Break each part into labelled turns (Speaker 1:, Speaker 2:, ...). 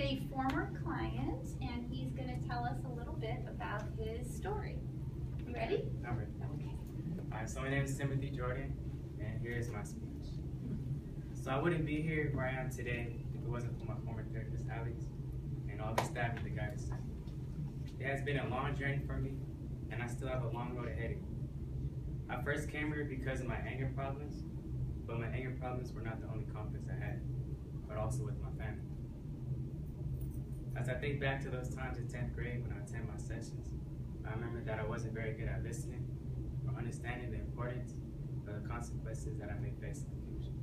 Speaker 1: a former client, and he's going to tell us a little bit about his story. You ready?
Speaker 2: I'm ready.
Speaker 1: Okay.
Speaker 2: Alright, so my name is Timothy Jordan, and here's my speech. So I wouldn't be here where I am today if it wasn't for my former therapist, Alex, and all the staff at the guidance center. It has been a long journey for me, and I still have a long road ahead of me. I first came here because of my anger problems, but my anger problems were not the only conflicts I had, but also with my family. As I think back to those times in 10th grade when I attend my sessions, I remember that I wasn't very good at listening or understanding the importance of the consequences that I may face in the future.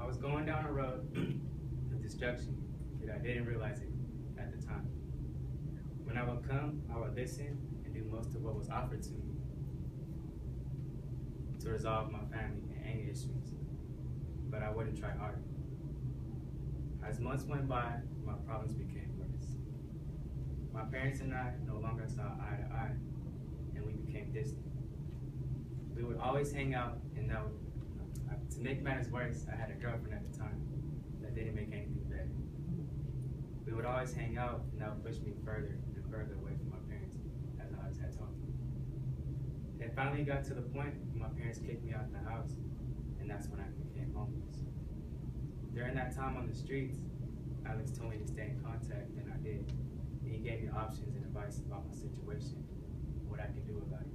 Speaker 2: I was going down a road of destruction, but I didn't realize it at the time. When I would come, I would listen and do most of what was offered to me to resolve my family and anger issues, but I wouldn't try harder. As months went by, my problems became worse. My parents and I no longer saw eye to eye, and we became distant. We would always hang out, and to make matters worse, I had a girlfriend at the time that didn't make anything better. We would always hang out, and that would push me further and further away from my parents, as I always had taught me. It finally got to the point when my parents kicked me out of the house, and that's when I became homeless. During that time on the streets, Alex told me to stay in contact, and I did. And he gave me options and advice about my situation and what I could do about it.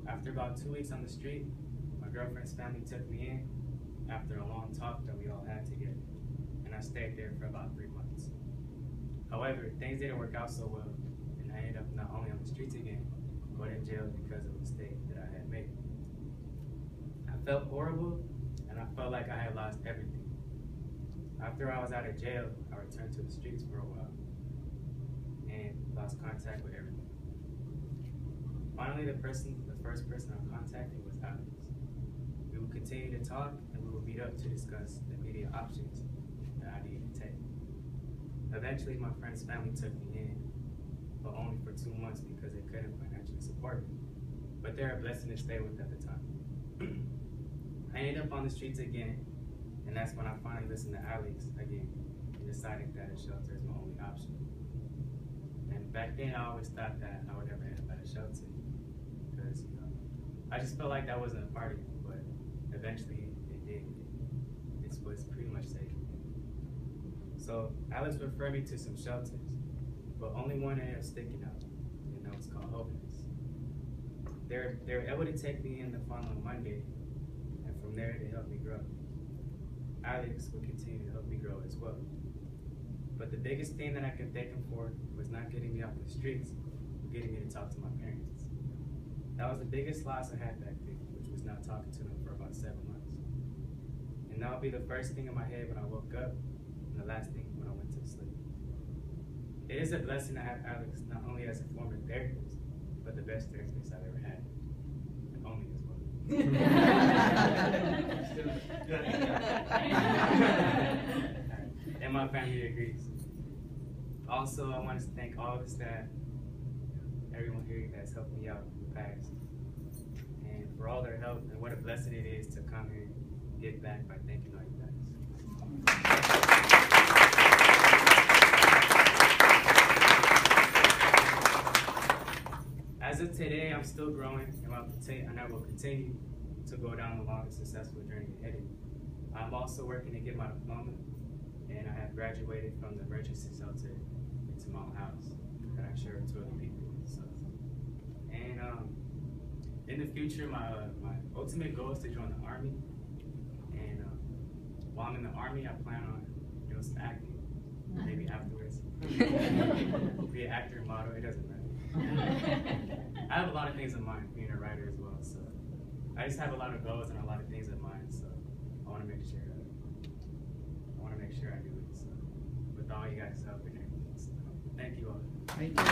Speaker 2: After about 2 weeks on the street, my girlfriend's family took me in after a long talk that we all had together, and I stayed there for about 3 months. However, things didn't work out so well, and I ended up not only on the streets again, but in jail because of a mistake that I had made. I felt horrible, and I felt like I had lost everything. After I was out of jail, I returned to the streets for a while and lost contact with everyone. Finally, the first person I contacted was Alex. We would continue to talk, and we would meet up to discuss the immediate options that I needed to take. Eventually, my friend's family took me in, but only for 2 months because they couldn't financially support me. But they're a blessing to stay with at the time. I ended up on the streets again, and that's when I finally listened to Alex again and decided that a shelter is my only option. And back then, I always thought that I would never end up at a shelter because, I just felt like that wasn't a part of me, but eventually it did. It was pretty much safe. So Alex referred me to some shelters, but only one ended up sticking out, and that was called Holiness. They were able to take me in the following Monday, and from there they helped me grow. Alex would continue to help me grow as well. But the biggest thing that I could thank him for was not getting me off the streets, but getting me to talk to my parents. That was the biggest loss I had back then, which was not talking to them for about 7 months. And that would be the first thing in my head when I woke up, and the last thing when I went to sleep. It is a blessing to have Alex not only as a former therapist, but the best therapist I've ever had, and only as well. And my family agrees. Also, I want to thank all the staff, everyone here that's helped me out in the past, and for all their help, and what a blessing it is to come here and give back by thanking all you guys. As of today, I'm still growing, and I will continue to go down the long and successful journey ahead of me. I'm also working to get my diploma, and I have graduated from the emergency shelter into my own house that I share with 2 other people. So, and in the future, my ultimate goal is to join the Army. And while I'm in the Army, I plan on doing some acting, maybe afterwards. Be an actor, model, it doesn't matter. I have a lot of things in mind, being a writer as well. So I just have a lot of goals and a lot of things in mind. So I want to make sure I do it. So with all you guys help and everything. So thank you all.
Speaker 3: Thank you.